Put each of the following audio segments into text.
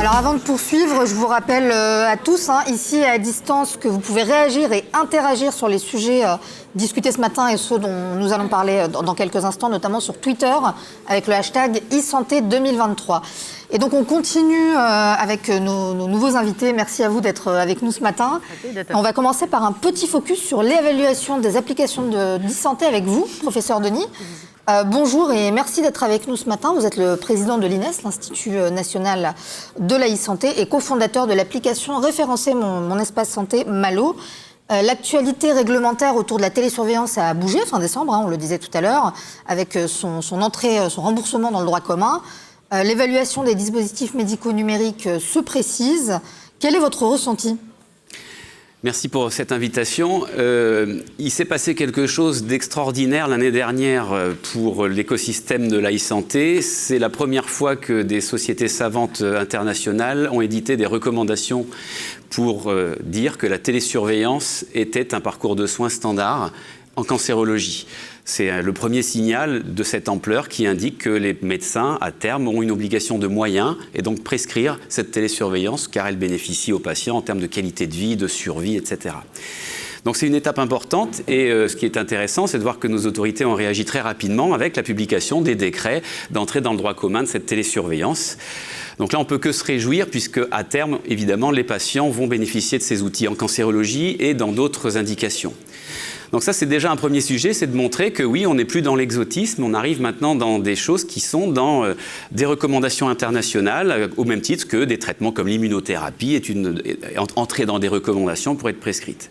Alors avant de poursuivre, je vous rappelle à tous, ici à distance, que vous pouvez réagir et interagir sur les sujets discutés ce matin et ceux dont nous allons parler dans quelques instants, notamment sur Twitter, avec le hashtag e-santé 2023. Et donc on continue avec nos nouveaux invités. Merci à vous d'être avec nous ce matin. On va commencer par un petit focus sur l'évaluation des applications d'e-santé avec vous, professeur Denis. Bonjour et merci d'être avec nous ce matin. Vous êtes le président de l'INES, l'Institut national de la e-santé, et cofondateur de l'application référencée Mon Espace Santé Malo. L'actualité réglementaire autour de la télésurveillance a bougé fin décembre, on le disait tout à l'heure, avec son entrée, son remboursement dans le droit commun. L'évaluation des dispositifs médicaux numériques se précise. Quel est votre ressenti ? Merci pour cette invitation. Il s'est passé quelque chose d'extraordinaire l'année dernière pour l'écosystème de la e-santé. C'est la première fois que des sociétés savantes internationales ont édité des recommandations pour dire que la télésurveillance était un parcours de soins standard en cancérologie. C'est le premier signal de cette ampleur qui indique que les médecins, à terme, ont une obligation de moyens et donc prescrire cette télésurveillance car elle bénéficie aux patients en termes de qualité de vie, de survie, etc. Donc c'est une étape importante et ce qui est intéressant, c'est de voir que nos autorités ont réagi très rapidement avec la publication des décrets d'entrée dans le droit commun de cette télésurveillance. Donc là, on ne peut que se réjouir puisque, à terme, évidemment, les patients vont bénéficier de ces outils en cancérologie et dans d'autres indications. Donc ça, c'est déjà un premier sujet, c'est de montrer que oui, on n'est plus dans l'exotisme, on arrive maintenant dans des choses qui sont dans des recommandations internationales, au même titre que des traitements comme l'immunothérapie est entrée dans des recommandations pour être prescrite.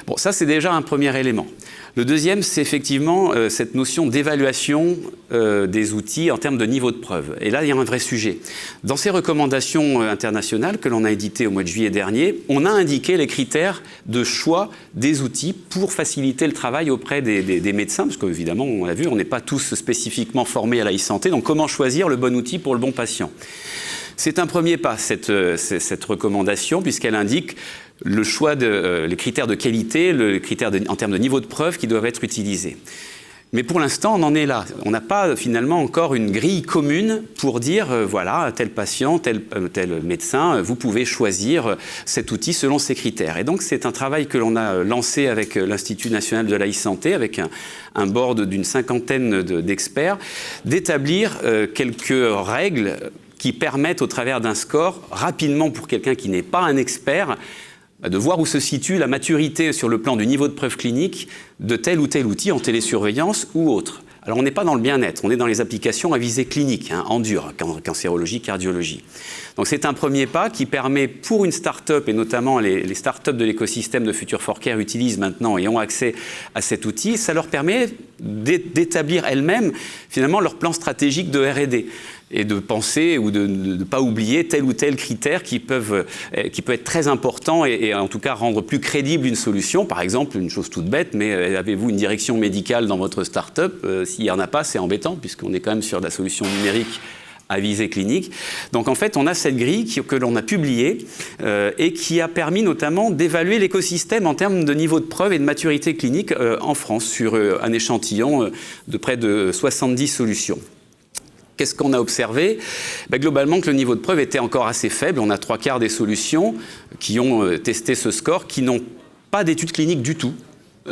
Bon, ça, c'est déjà un premier élément. Le deuxième, c'est effectivement cette notion d'évaluation des outils en termes de niveau de preuve. Et là, il y a un vrai sujet. Dans ces recommandations internationales que l'on a éditées au mois de juillet dernier, on a indiqué les critères de choix des outils pour faciliter le travail auprès des médecins, parce qu'évidemment, on l'a vu, on n'est pas tous spécifiquement formés à la e-santé, donc comment choisir le bon outil pour le bon patient ? C'est un premier pas, cette recommandation, puisqu'elle indique le choix les critères de qualité, les critères en termes de niveau de preuve qui doivent être utilisés. Mais pour l'instant, on en est là. On n'a pas finalement encore une grille commune pour dire, voilà, tel patient, tel médecin, vous pouvez choisir cet outil selon ces critères. Et donc, c'est un travail que l'on a lancé avec l'Institut national de la e-santé, avec un board d'une 50aine d'experts, d'établir quelques règles qui permettent, au travers d'un score, rapidement pour quelqu'un qui n'est pas un expert, de voir où se situe la maturité sur le plan du niveau de preuve clinique de tel ou tel outil en télésurveillance ou autre. Alors on n'est pas dans le bien-être, on est dans les applications à visée clinique, en dur, cancérologie, cardiologie. Donc c'est un premier pas qui permet pour une start-up, et notamment les start-up de l'écosystème de Future for Care utilisent maintenant et ont accès à cet outil, ça leur permet d'établir elles-mêmes finalement leur plan stratégique de R&D. Et de penser ou de ne pas oublier tel ou tel critère qui peut être très important et en tout cas rendre plus crédible une solution. Par exemple, une chose toute bête, mais avez-vous une direction médicale dans votre start-up ? S'il n'y en a pas, c'est embêtant puisqu'on est quand même sur de la solution numérique à visée clinique. Donc en fait, on a cette grille que l'on a publiée et qui a permis notamment d'évaluer l'écosystème en termes de niveau de preuve et de maturité clinique en France sur un échantillon de près de 70 solutions. Qu'est-ce qu'on a observé ? Globalement, que le niveau de preuve était encore assez faible. On a 3/4 des solutions qui ont testé ce score qui n'ont pas d'études cliniques du tout,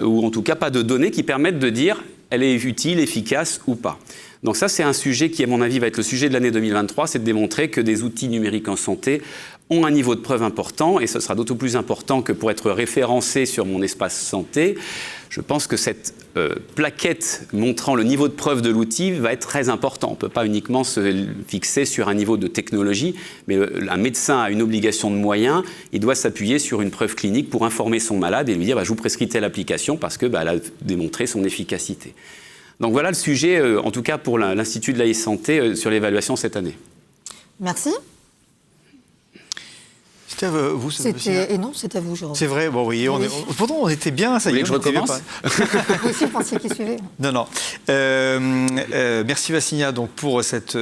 ou en tout cas pas de données qui permettent de dire elle est utile, efficace ou pas. Donc ça, c'est un sujet qui, à mon avis, va être le sujet de l'année 2023, c'est de démontrer que des outils numériques en santé ont un niveau de preuve important, et ce sera d'autant plus important que pour être référencé sur Mon Espace Santé, je pense que cette plaquette montrant le niveau de preuve de l'outil va être très important. On ne peut pas uniquement se fixer sur un niveau de technologie, mais un médecin a une obligation de moyens, il doit s'appuyer sur une preuve clinique pour informer son malade et lui dire je vous prescris telle application parce que elle a démontré son efficacité. Donc voilà le sujet, en tout cas pour l'Institut de la e-santé, sur l'évaluation cette année. Merci. C'était à vous, et non, c'est à vous, Jérôme. C'est vrai, bon, oui, pourtant on était bien, ça y est. Vous voulez que je recommence ? Vous aussi pensiez qu'il suivait ? Non. Merci Vassilina donc, pour cette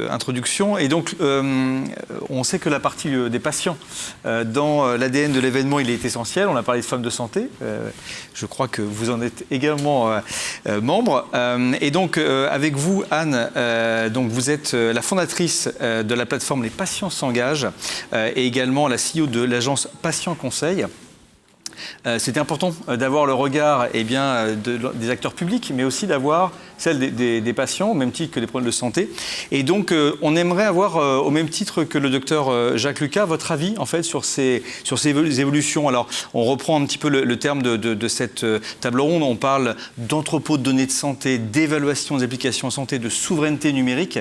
introduction. Et donc, on sait que la partie des patients dans l'ADN de l'événement, il est essentiel. On a parlé de femmes de santé. Je crois que vous en êtes également membre. Et donc, avec vous, Anne, donc vous êtes la fondatrice de la plateforme Les Patients s'engagent et également la CEO de l'agence Patient Conseil. C'était important d'avoir le regard des acteurs publics, mais aussi d'avoir celle des patients, au même titre que les problèmes de santé. Et donc, on aimerait avoir, au même titre que le docteur Jacques Lucas, votre avis en fait, sur ces évolutions. Alors, on reprend un petit peu le terme de cette table ronde. On parle d'entrepôt de données de santé, d'évaluation des applications en santé, de souveraineté numérique,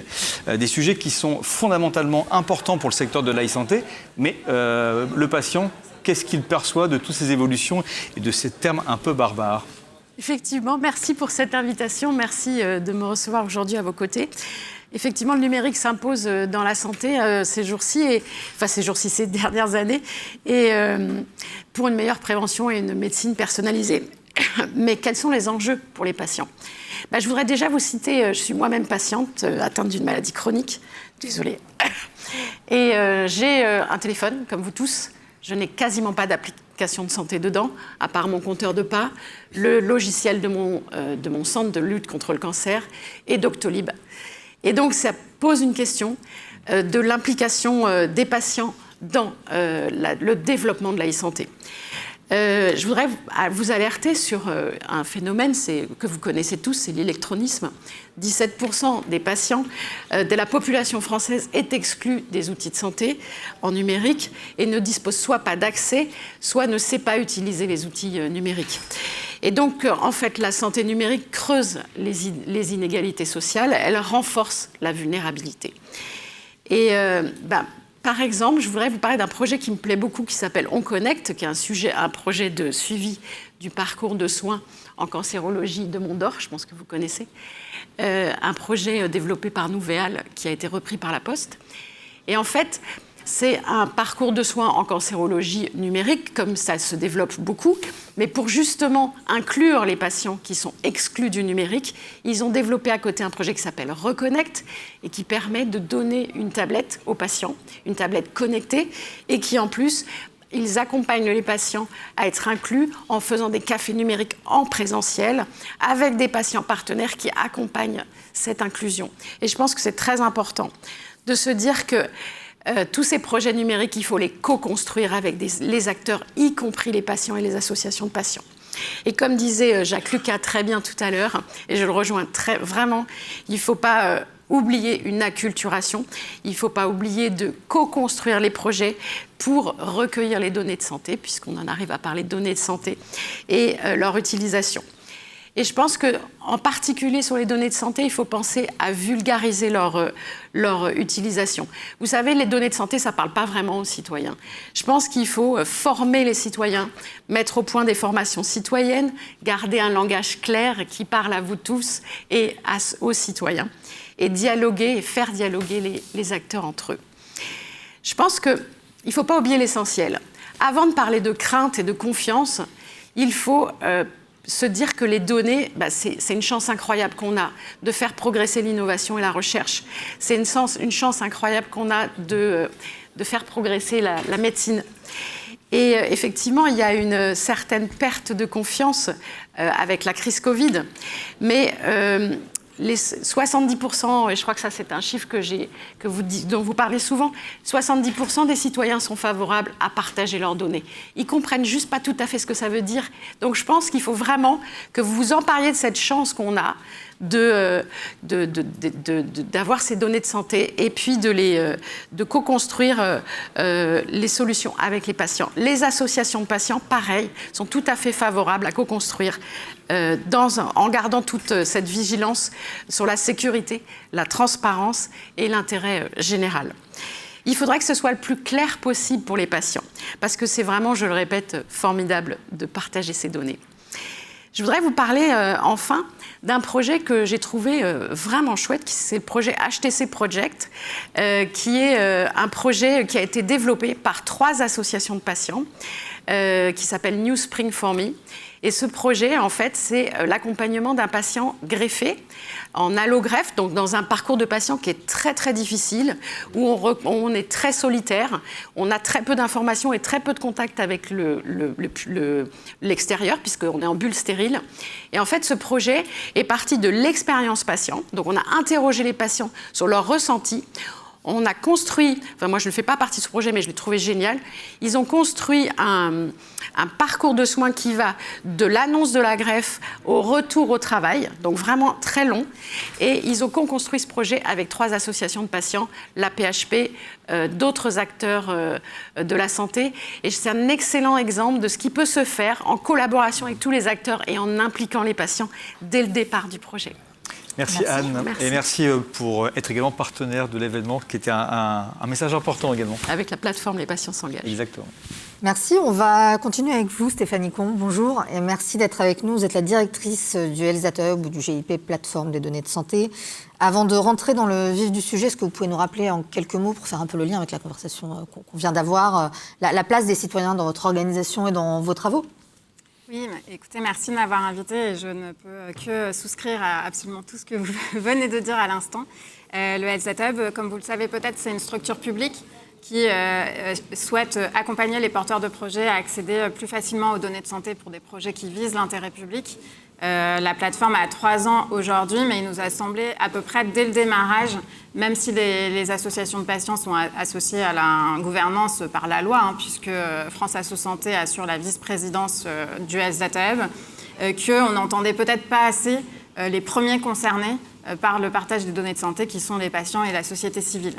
des sujets qui sont fondamentalement importants pour le secteur de l'e-santé. Mais le patient, qu'est-ce qu'il perçoit de toutes ces évolutions et de ces termes un peu barbares? Effectivement, merci pour cette invitation. Merci de me recevoir aujourd'hui à vos côtés. Effectivement, le numérique s'impose dans la santé ces jours-ci, ces dernières années, et pour une meilleure prévention et une médecine personnalisée. Mais quels sont les enjeux pour les patients? Je voudrais déjà vous citer, je suis moi-même patiente, atteinte d'une maladie chronique, désolée, et j'ai un téléphone, comme vous tous. Je n'ai quasiment pas d'application de santé dedans, à part mon compteur de pas, le logiciel de mon centre de lutte contre le cancer et Doctolib. Et donc, ça pose une question de l'implication des patients dans le développement de l'e-santé. Je voudrais vous alerter sur un phénomène que vous connaissez tous, c'est l'électronisme. 17% des patients de la population française est exclue des outils de santé en numérique et ne dispose soit pas d'accès, soit ne sait pas utiliser les outils numériques. Et donc, en fait, la santé numérique creuse les inégalités sociales, elle renforce la vulnérabilité. Et par exemple, je voudrais vous parler d'un projet qui me plaît beaucoup, qui s'appelle On Connect, qui est un projet de suivi du parcours de soins en cancérologie de Mont-d'Or, je pense que vous connaissez. Un projet développé par Nouvéal, qui a été repris par La Poste. Et en fait, c'est un parcours de soins en cancérologie numérique, comme ça se développe beaucoup. Mais pour justement inclure les patients qui sont exclus du numérique, ils ont développé à côté un projet qui s'appelle Reconnect et qui permet de donner une tablette aux patients, une tablette connectée, et qui en plus, ils accompagnent les patients à être inclus en faisant des cafés numériques en présentiel avec des patients partenaires qui accompagnent cette inclusion. Et je pense que c'est très important de se dire que tous ces projets numériques, il faut les co-construire avec les acteurs, y compris les patients et les associations de patients. Et comme disait Jacques Lucas très bien tout à l'heure, et je le rejoins vraiment, il ne faut pas oublier une acculturation, il ne faut pas oublier de co-construire les projets pour recueillir les données de santé, puisqu'on en arrive à parler de données de santé, et leur utilisation. Et je pense qu'en particulier sur les données de santé, il faut penser à vulgariser leur utilisation. Vous savez, les données de santé, ça ne parle pas vraiment aux citoyens. Je pense qu'il faut former les citoyens, mettre au point des formations citoyennes, garder un langage clair qui parle à vous tous et aux citoyens, et dialoguer et faire dialoguer les acteurs entre eux. Je pense qu'il ne faut pas oublier l'essentiel. Avant de parler de crainte et de confiance, il faut se dire que les données, c'est une chance incroyable qu'on a de faire progresser l'innovation et la recherche. C'est une chance incroyable qu'on a de faire progresser la médecine. Et effectivement, il y a une certaine perte de confiance avec la crise Covid. Mais les 70%, et je crois que ça c'est un chiffre dont vous parlez souvent, 70% des citoyens sont favorables à partager leurs données. Ils ne comprennent juste pas tout à fait ce que ça veut dire. Donc je pense qu'il faut vraiment que vous vous empariez de cette chance qu'on a d'avoir ces données de santé et puis de co-construire les solutions avec les patients. Les associations de patients, pareil, sont tout à fait favorables à co-construire en gardant toute cette vigilance sur la sécurité, la transparence et l'intérêt général. Il faudrait que ce soit le plus clair possible pour les patients, parce que c'est vraiment, je le répète, formidable de partager ces données. Je voudrais vous parler enfin d'un projet que j'ai trouvé vraiment chouette, c'est le projet HTC Project, qui est un projet qui a été développé par 3 associations de patients, qui s'appelle New Spring for Me. Et ce projet, en fait, c'est l'accompagnement d'un patient greffé en allogreffe, donc dans un parcours de patient qui est très très difficile, où on est très solitaire, on a très peu d'informations et très peu de contact avec l'extérieur, puisqu'on est en bulle stérile. Et en fait, ce projet est parti de l'expérience patient. Donc on a interrogé les patients sur leurs ressentis. On a construit, enfin moi je ne fais pas partie de ce projet, mais je l'ai trouvé génial, ils ont construit un parcours de soins qui va de l'annonce de la greffe au retour au travail, donc vraiment très long. Et ils ont co-construit ce projet avec 3 associations de patients, la PHP, d'autres acteurs de la santé. Et c'est un excellent exemple de ce qui peut se faire en collaboration avec tous les acteurs et en impliquant les patients dès le départ du projet. Merci Anne, et merci pour être également partenaire de l'événement, qui était un message important également. Avec la plateforme Les Patients s'engagent. Exactement. Merci, on va continuer avec vous Stéphanie Combe, bonjour et merci d'être avec nous. Vous êtes la directrice du Health Hub ou du GIP, plateforme des données de santé. Avant de rentrer dans le vif du sujet, est-ce que vous pouvez nous rappeler en quelques mots, pour faire un peu le lien avec la conversation qu'on vient d'avoir, la place des citoyens dans votre organisation et dans vos travaux ? Oui, écoutez, merci de m'avoir invitée et je ne peux que souscrire à absolument tout ce que vous venez de dire à l'instant. Le Health Hub, comme vous le savez peut-être, c'est une structure publique qui souhaite accompagner les porteurs de projets à accéder plus facilement aux données de santé pour des projets qui visent l'intérêt public. La plateforme a 3 ans aujourd'hui, mais il nous a semblé à peu près dès le démarrage, même si les associations de patients sont associées à la gouvernance par la loi, puisque France Asso Santé assure la vice-présidence du Health Hub, qu'on n'entendait peut-être pas assez les premiers concernés par le partage des données de santé, qui sont les patients et la société civile.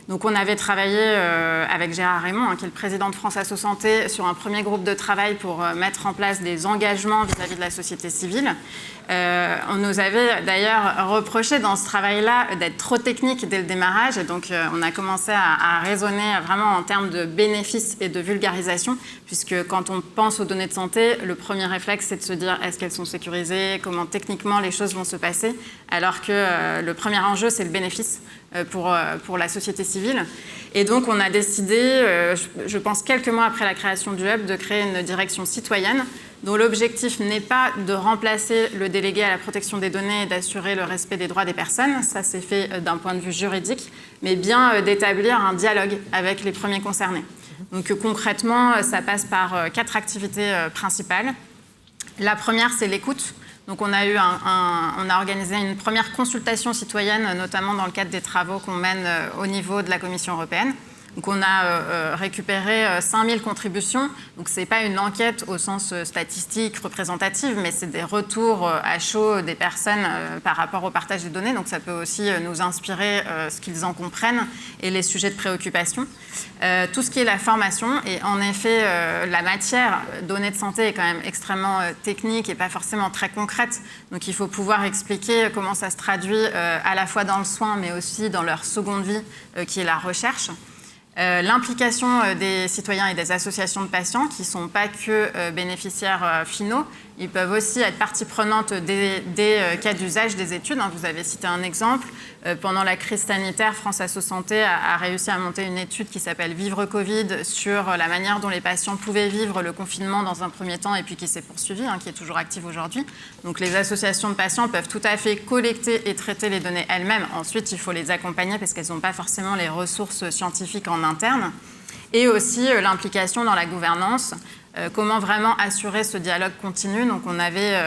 Donc on avait travaillé avec Gérard Raymond, qui est le président de France Asso Santé, sur un premier groupe de travail pour mettre en place des engagements vis-à-vis de la société civile. On nous avait d'ailleurs reproché dans ce travail-là d'être trop technique dès le démarrage, et donc on a commencé à raisonner vraiment en termes de bénéfices et de vulgarisation, puisque quand on pense aux données de santé, le premier réflexe c'est de se dire est-ce qu'elles sont sécurisées, comment techniquement les choses vont se passer, alors que le premier enjeu c'est le bénéfice pour la société civile. Et donc on a décidé, je pense quelques mois après la création du Hub, de créer une direction citoyenne dont l'objectif n'est pas de remplacer le délégué à la protection des données et d'assurer le respect des droits des personnes, ça c'est fait d'un point de vue juridique, mais bien d'établir un dialogue avec les premiers concernés. Donc concrètement, ça passe par 4 activités principales. La première, c'est l'écoute. Donc on a organisé une première consultation citoyenne, notamment dans le cadre des travaux qu'on mène au niveau de la Commission européenne. Donc on a récupéré 5000 contributions. Donc ce n'est pas une enquête au sens statistique, représentative, mais c'est des retours à chaud des personnes par rapport au partage des données. Donc ça peut aussi nous inspirer ce qu'ils en comprennent et les sujets de préoccupation. Tout ce qui est la formation, et en effet la matière données de santé est quand même extrêmement technique et pas forcément très concrète. Donc il faut pouvoir expliquer comment ça se traduit à la fois dans le soin, mais aussi dans leur seconde vie, qui est la recherche. L'implication des citoyens et des associations de patients qui ne sont pas que bénéficiaires finaux. Ils peuvent aussi être partie prenante des cas d'usage des études. Vous avez cité un exemple. Pendant la crise sanitaire, France Asso Santé a réussi à monter une étude qui s'appelle Vivre Covid sur la manière dont les patients pouvaient vivre le confinement dans un premier temps et puis qui s'est poursuivie, qui est toujours active aujourd'hui. Donc les associations de patients peuvent tout à fait collecter et traiter les données elles-mêmes. Ensuite, il faut les accompagner parce qu'elles n'ont pas forcément les ressources scientifiques en interne. Et aussi l'implication dans la gouvernance. Comment vraiment assurer ce dialogue continu. Donc on avait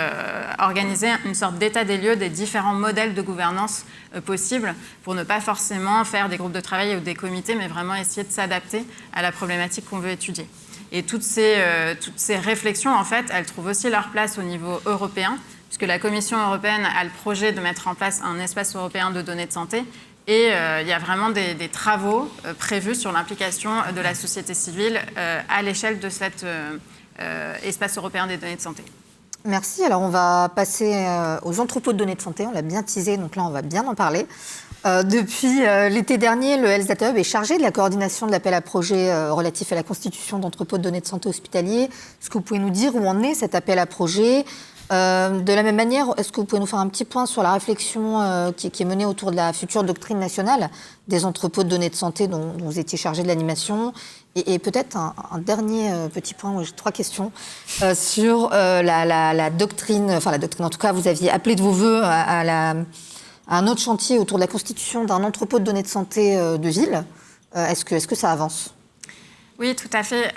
organisé une sorte d'état des lieux des différents modèles de gouvernance possibles pour ne pas forcément faire des groupes de travail ou des comités, mais vraiment essayer de s'adapter à la problématique qu'on veut étudier. Et toutes ces réflexions, en fait, elles trouvent aussi leur place au niveau européen, puisque la Commission européenne a le projet de mettre en place un espace européen de données de santé. Et il y a vraiment des travaux prévus sur l'implication de la société civile à l'échelle de cet espace européen des données de santé. Merci. Alors, on va passer aux entrepôts de données de santé. On l'a bien teasé, donc là, on va bien en parler. Depuis l'été dernier, le Health Hub est chargé de la coordination de l'appel à projet relatif à la constitution d'entrepôts de données de santé hospitaliers. Est-ce que vous pouvez nous dire où en est cet appel à projet ? De la même manière, est-ce que vous pouvez nous faire un petit point sur la réflexion qui est menée autour de la future doctrine nationale des entrepôts de données de santé dont vous étiez chargé de l'animation ? Et peut-être un dernier petit point, j'ai 3 questions, sur la doctrine, enfin la doctrine, en tout cas, vous aviez appelé de vos voeux à un autre chantier autour de la constitution d'un entrepôt de données de santé de ville. Est-ce que ça avance ? Oui, tout à fait.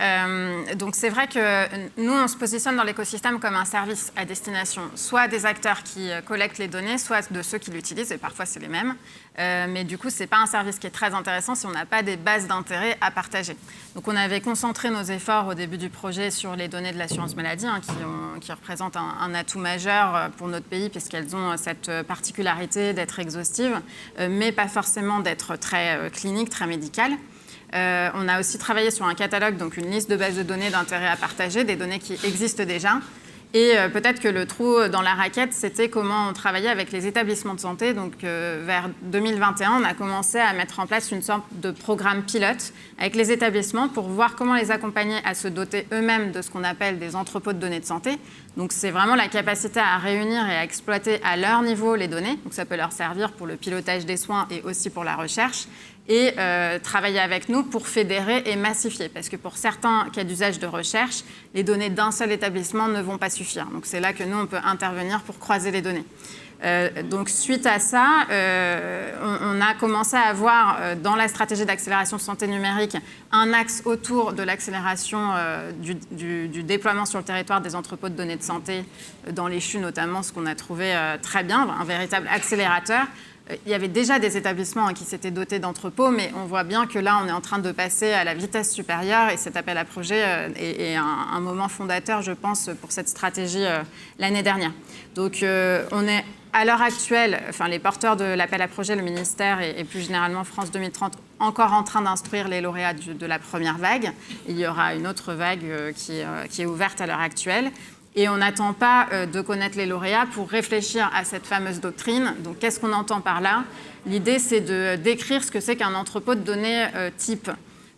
Donc c'est vrai que nous, on se positionne dans l'écosystème comme un service à destination soit des acteurs qui collectent les données, soit de ceux qui l'utilisent, et parfois c'est les mêmes. Mais du coup, ce n'est pas un service qui est très intéressant si on n'a pas des bases d'intérêt à partager. Donc on avait concentré nos efforts au début du projet sur les données de l'assurance maladie, qui représentent un atout majeur pour notre pays, puisqu'elles ont cette particularité d'être exhaustives, mais pas forcément d'être très cliniques, très médicales. On a aussi travaillé sur un catalogue, donc une liste de bases de données d'intérêt à partager, des données qui existent déjà. Et peut-être que le trou dans la raquette, c'était comment on travaillait avec les établissements de santé. Donc vers 2021, on a commencé à mettre en place une sorte de programme pilote avec les établissements pour voir comment les accompagner à se doter eux-mêmes de ce qu'on appelle des entrepôts de données de santé. Donc c'est vraiment la capacité à réunir et à exploiter à leur niveau les données. Donc ça peut leur servir pour le pilotage des soins et aussi pour la recherche. Et travailler avec nous pour fédérer et massifier. Parce que pour certains cas d'usage de recherche, les données d'un seul établissement ne vont pas suffire. Donc c'est là que nous, on peut intervenir pour croiser les données. Donc suite à ça, on a commencé à avoir dans la stratégie d'accélération santé numérique un axe autour de l'accélération du déploiement sur le territoire des entrepôts de données de santé, dans les CHU notamment, ce qu'on a trouvé très bien, un véritable accélérateur. Il y avait déjà des établissements qui s'étaient dotés d'entrepôts, mais on voit bien que là, on est en train de passer à la vitesse supérieure et cet appel à projet est un moment fondateur, je pense, pour cette stratégie l'année dernière. Donc, on est à l'heure actuelle, enfin, les porteurs de l'appel à projet, le ministère et plus généralement France 2030, encore en train d'instruire les lauréats de la première vague. Il y aura une autre vague qui est ouverte à l'heure actuelle. Et on n'attend pas de connaître les lauréats pour réfléchir à cette fameuse doctrine. Donc, qu'est-ce qu'on entend par là ? L'idée, c'est de décrire ce que c'est qu'un entrepôt de données type.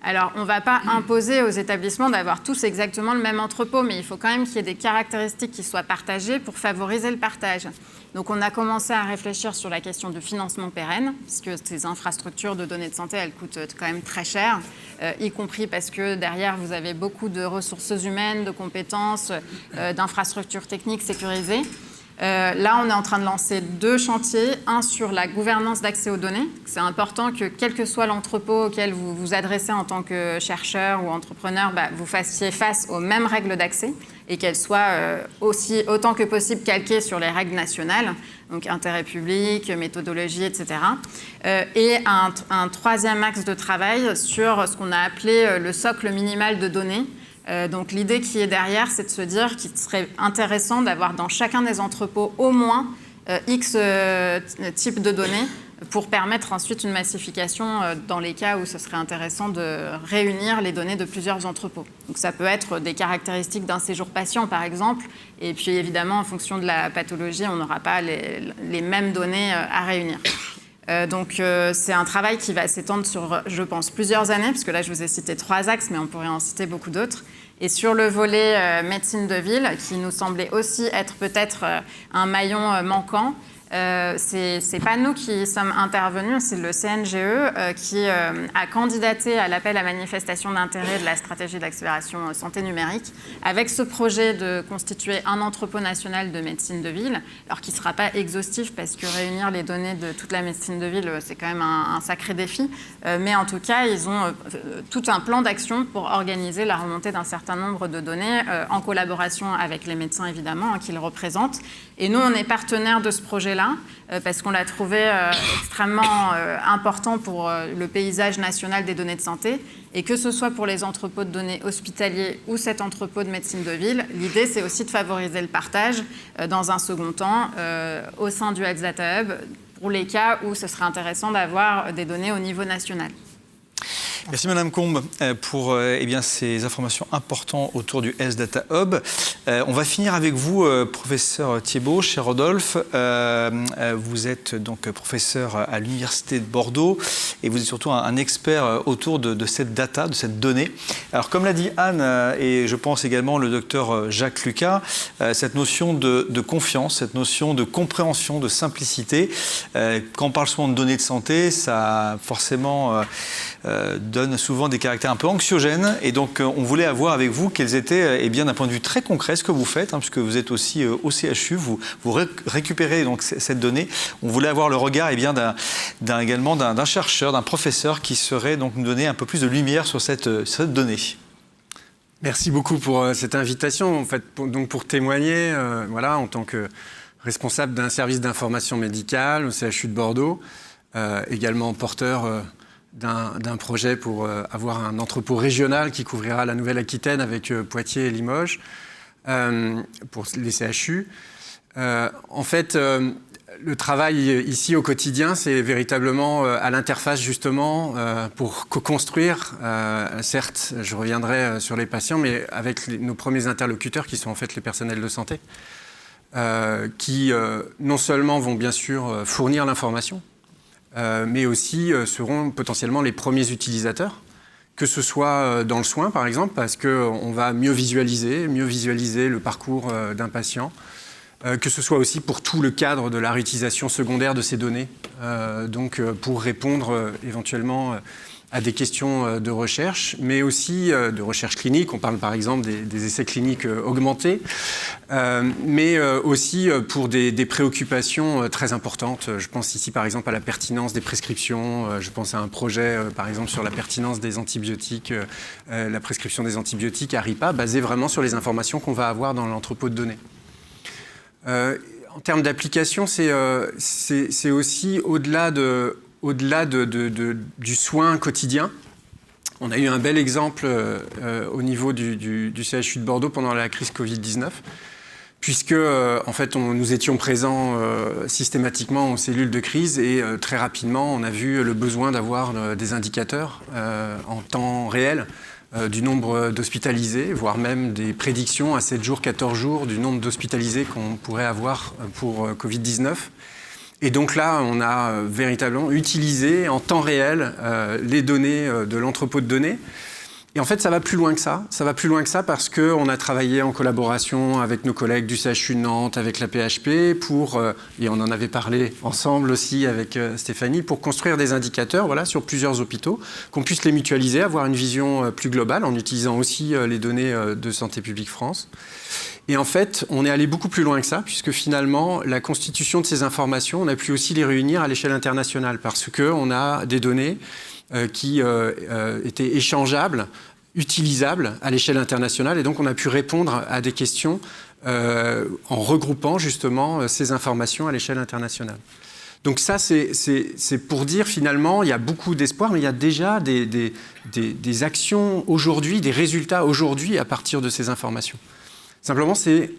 Alors, on ne va pas imposer aux établissements d'avoir tous exactement le même entrepôt, mais il faut quand même qu'il y ait des caractéristiques qui soient partagées pour favoriser le partage. Donc, on a commencé à réfléchir sur la question du financement pérenne, puisque ces infrastructures de données de santé, elles coûtent quand même très cher, y compris parce que derrière, vous avez beaucoup de ressources humaines, de compétences, d'infrastructures techniques sécurisées. Là, on est en train de lancer 2 chantiers. Un sur la gouvernance d'accès aux données. C'est important que, quel que soit l'entrepôt auquel vous vous adressez en tant que chercheur ou entrepreneur, vous fassiez face aux mêmes règles d'accès et qu'elles soient autant que possible calquées sur les règles nationales, donc intérêt public, méthodologie, etc. Et un 3e axe de travail sur ce qu'on a appelé le socle minimal de données. Donc l'idée qui est derrière, c'est de se dire qu'il serait intéressant d'avoir dans chacun des entrepôts au moins X types de données pour permettre ensuite une massification dans les cas où ce serait intéressant de réunir les données de plusieurs entrepôts. Donc ça peut être des caractéristiques d'un séjour patient par exemple, et puis évidemment en fonction de la pathologie, on n'aura pas les mêmes données à réunir. Donc c'est un travail qui va s'étendre sur, je pense, plusieurs années, parce que là je vous ai cité 3 axes, mais on pourrait en citer beaucoup d'autres. Et sur le volet médecine de ville, qui nous semblait aussi être peut-être un maillon manquant, c'est pas nous qui sommes intervenus, c'est le CNGE qui a candidaté à l'appel à manifestation d'intérêt de la stratégie d'accélération santé numérique avec ce projet de constituer un entrepôt national de médecine de ville, alors qui ne sera pas exhaustif parce que réunir les données de toute la médecine de ville, c'est quand même un sacré défi, mais en tout cas, ils ont tout un plan d'action pour organiser la remontée d'un certain nombre de données en collaboration avec les médecins évidemment qui le représentent. Et nous, on est partenaires de ce projet-là parce qu'on l'a trouvé extrêmement important pour le paysage national des données de santé. Et que ce soit pour les entrepôts de données hospitaliers ou cet entrepôt de médecine de ville, l'idée, c'est aussi de favoriser le partage dans un second temps au sein du Health Data Hub pour les cas où ce serait intéressant d'avoir des données au niveau national. Merci Madame Combe pour ces informations importantes autour du Health Data Hub. On va finir avec vous, professeur Thiebaut, chez Rodolphe. Vous êtes donc professeur à l'Université de Bordeaux et vous êtes surtout un expert autour de cette data, de cette donnée. Alors comme l'a dit Anne et je pense également le docteur Jacques Lucas, cette notion de confiance, cette notion de compréhension, de simplicité, quand on parle souvent de données de santé, ça forcément donne donne souvent des caractères un peu anxiogènes. Et donc, on voulait avoir avec vous quels étaient, eh bien, d'un point de vue très concret, ce que vous faites, puisque vous êtes aussi au CHU, vous récupérez donc cette donnée. On voulait avoir le regard, eh bien, également d'un chercheur, d'un professeur qui saurait donc nous donner un peu plus de lumière sur cette donnée. Merci beaucoup pour cette invitation. En fait, pour témoigner, voilà, en tant que responsable d'un service d'information médicale au CHU de Bordeaux, également porteur d'un projet pour avoir un entrepôt régional qui couvrira la Nouvelle-Aquitaine avec Poitiers et Limoges pour les CHU. En fait, le travail ici au quotidien, c'est véritablement à l'interface justement pour co-construire, certes, je reviendrai sur les patients, mais avec nos premiers interlocuteurs qui sont en fait les personnels de santé, qui non seulement vont bien sûr fournir l'information, mais aussi seront potentiellement les premiers utilisateurs, que ce soit dans le soin par exemple, parce qu'on va mieux visualiser le parcours d'un patient, que ce soit aussi pour tout le cadre de la réutilisation secondaire de ces données, donc pour répondre éventuellement à des questions de recherche, mais aussi de recherche clinique. On parle par exemple des essais cliniques augmentés, mais aussi pour des préoccupations très importantes. Je pense ici par exemple à la pertinence des prescriptions. Je pense à un projet par exemple sur la pertinence des antibiotiques, la prescription des antibiotiques à RIPA, basé vraiment sur les informations qu'on va avoir dans l'entrepôt de données. En termes d'application, c'est aussi au-delà du soin quotidien. On a eu un bel exemple au niveau du CHU de Bordeaux pendant la crise Covid-19, puisque en fait, nous étions présents systématiquement aux cellules de crise et très rapidement, on a vu le besoin d'avoir des indicateurs en temps réel du nombre d'hospitalisés, voire même des prédictions à 7 jours, 14 jours du nombre d'hospitalisés qu'on pourrait avoir pour Covid-19. Et donc là, on a véritablement utilisé en temps réel les données de l'entrepôt de données. Et en fait, ça va plus loin que ça. Ça va plus loin que ça parce qu'on a travaillé en collaboration avec nos collègues du CHU de Nantes, avec la PHP, et on en avait parlé ensemble aussi avec Stéphanie, pour construire des indicateurs voilà, sur plusieurs hôpitaux, qu'on puisse les mutualiser, avoir une vision plus globale en utilisant aussi les données de Santé publique France. Et en fait, on est allé beaucoup plus loin que ça, puisque finalement, la constitution de ces informations, on a pu aussi les réunir à l'échelle internationale, parce qu'on a des données qui étaient échangeables, utilisables à l'échelle internationale. Et donc, on a pu répondre à des questions en regroupant justement ces informations à l'échelle internationale. Donc ça, c'est pour dire finalement, il y a beaucoup d'espoir, mais il y a déjà des actions aujourd'hui, des résultats aujourd'hui à partir de ces informations. Simplement, c'est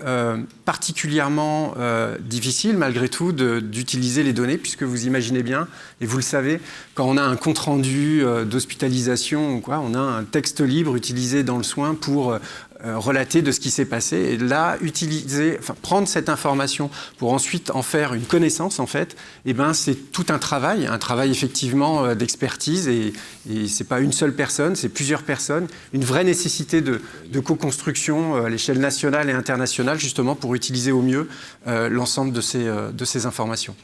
particulièrement difficile, malgré tout, d'utiliser les données, puisque vous imaginez bien, et vous le savez, quand on a un compte-rendu d'hospitalisation ou quoi, on a un texte libre utilisé dans le soin pour relater de ce qui s'est passé. Et là, prendre cette information pour ensuite en faire une connaissance, en fait, eh ben, c'est tout un travail effectivement d'expertise. Et ce n'est pas une seule personne, c'est plusieurs personnes. Une vraie nécessité de co-construction à l'échelle nationale et internationale, justement, pour utiliser au mieux l'ensemble de ces informations.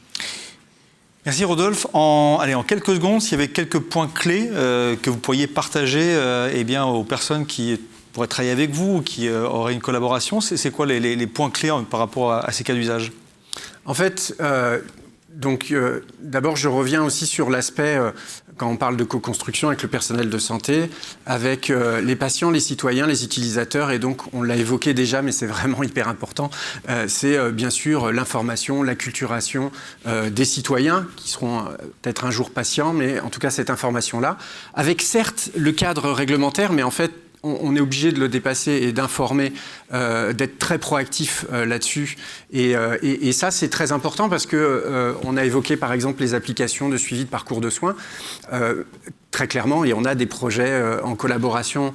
Merci Rodolphe. En quelques secondes, s'il y avait quelques points clés que vous pourriez partager eh bien, aux personnes qui pourraient travailler avec vous ou qui auraient une collaboration, c'est quoi les points clés par rapport à ces cas d'usage ? En fait, d'abord, je reviens aussi sur l'aspect, quand on parle de co-construction avec le personnel de santé, avec les patients, les citoyens, les utilisateurs, et donc on l'a évoqué déjà, mais c'est vraiment hyper important, c'est bien sûr l'information, l'acculturation des citoyens, qui seront peut-être un jour patients, mais en tout cas cette information-là, avec certes le cadre réglementaire, mais en fait, on est obligé de le dépasser et d'informer, d'être très proactif là-dessus. Et ça, c'est très important parce qu'on a évoqué, par exemple, les applications de suivi de parcours de soins. Très clairement, et on a des projets en collaboration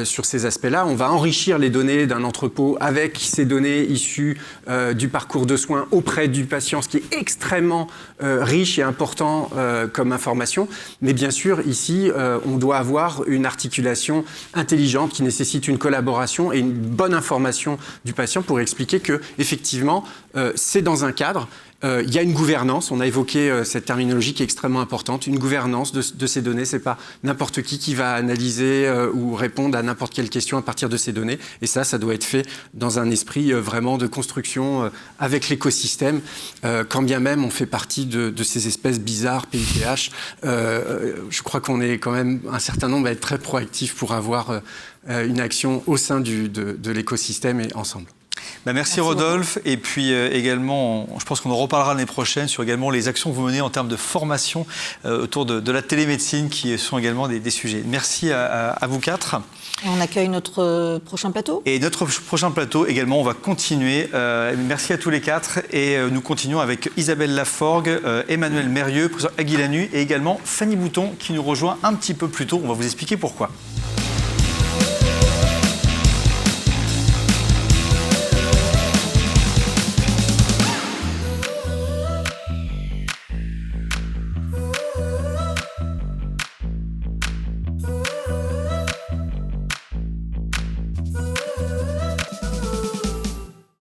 sur ces aspects-là. On va enrichir les données d'un entrepôt avec ces données issues du parcours de soins auprès du patient, ce qui est extrêmement riche et important comme information. Mais bien sûr, ici, on doit avoir une articulation intelligente qui nécessite une collaboration et une bonne information du patient pour expliquer que, effectivement, c'est dans un cadre il y a une gouvernance, on a évoqué cette terminologie qui est extrêmement importante, une gouvernance de ces données, c'est pas n'importe qui va analyser ou répondre à n'importe quelle question à partir de ces données, et ça doit être fait dans un esprit vraiment de construction avec l'écosystème, quand bien même on fait partie de ces espèces bizarres PIPH, je crois qu'on est quand même un certain nombre à être très proactifs pour avoir une action au sein de l'écosystème et ensemble. Merci Rodolphe. Et puis également, je pense qu'on en reparlera l'année prochaine sur également les actions que vous menez en termes de formation autour de la télémédecine qui sont également des sujets. Merci à vous quatre. Et on accueille notre prochain plateau. Et notre prochain plateau également, on va continuer. Merci à tous les quatre. Et nous continuons avec Isabelle Laforgue, Emmanuel Mérieux, professeur Aguilanu et également Fanny Bouton qui nous rejoint un petit peu plus tôt. On va vous expliquer pourquoi.